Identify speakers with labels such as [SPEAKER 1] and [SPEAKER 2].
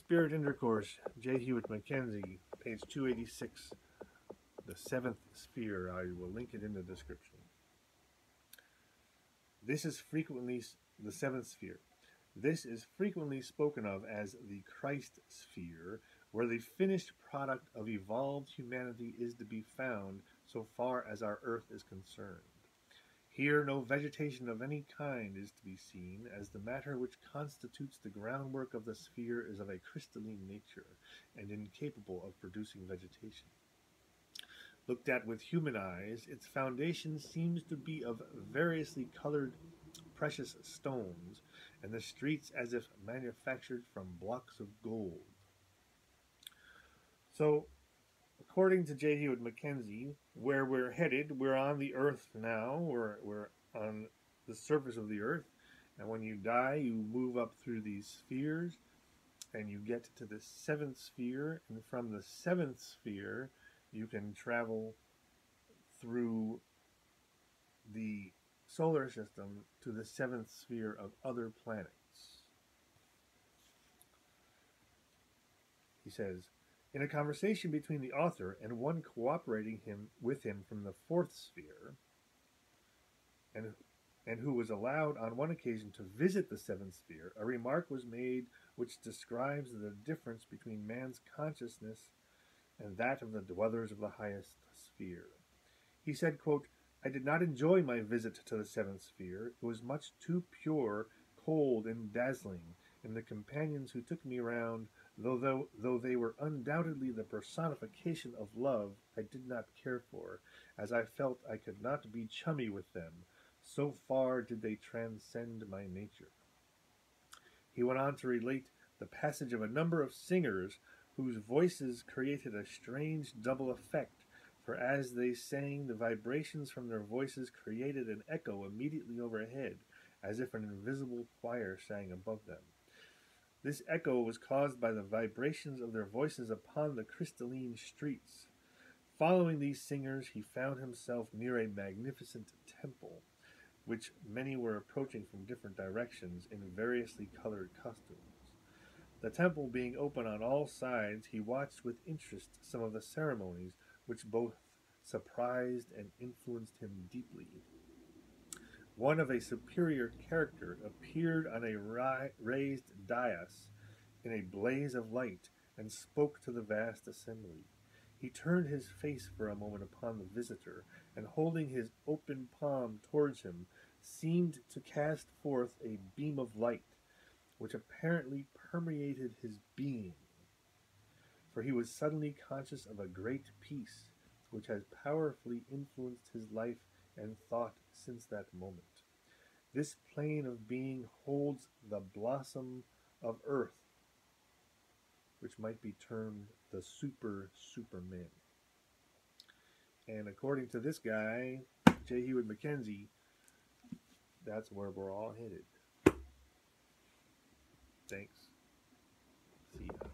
[SPEAKER 1] Spirit Intercourse, J. Hewitt Mackenzie, page 286, the seventh sphere. I will link it in the description. This is frequently the seventh sphere. This is frequently spoken of as the Christ sphere, where the finished product of evolved humanity is to be found so far as our Earth is concerned. Here no vegetation of any kind is to be seen, as the matter which constitutes the groundwork of the sphere is of a crystalline nature, and incapable of producing vegetation. Looked at with human eyes, its foundation seems to be of variously colored precious stones, and the streets as if manufactured from blocks of gold. So, according to J. Hewitt Mackenzie, where we're headed, we're on the Earth now. We're on the surface of the Earth, and when you die, you move up through these spheres, and you get to the seventh sphere, and from the seventh sphere, you can travel through the solar system to the seventh sphere of other planets. He says, in a conversation between the author and one cooperating with him from the fourth sphere, and who was allowed on one occasion to visit the seventh sphere, a remark was made which describes the difference between man's consciousness and that of the dwellers of the highest sphere. He said, quote, I did not enjoy my visit to the seventh sphere. It was much too pure, cold, and dazzling, and the companions who took me round, though they were undoubtedly the personification of love, I did not care for, as I felt I could not be chummy with them. So far did they transcend my nature. He went on to relate the passage of a number of singers whose voices created a strange double effect, for as they sang, the vibrations from their voices created an echo immediately overhead, as if an invisible choir sang above them. This echo was caused by the vibrations of their voices upon the crystalline streets. Following these singers, he found himself near a magnificent temple, which many were approaching from different directions in variously colored costumes. The temple being open on all sides, he watched with interest some of the ceremonies, which both surprised and influenced him deeply. One of a superior character appeared on a raised dais in a blaze of light and spoke to the vast assembly. He turned his face for a moment upon the visitor, and holding his open palm towards him, seemed to cast forth a beam of light, which apparently permeated his being. For he was suddenly conscious of a great peace, which has powerfully influenced his life and thought since that moment. This plane of being holds the blossom of earth, which might be termed the Superman. And according to this guy, J. Hewitt Mackenzie, that's where we're all headed. Thanks. See ya.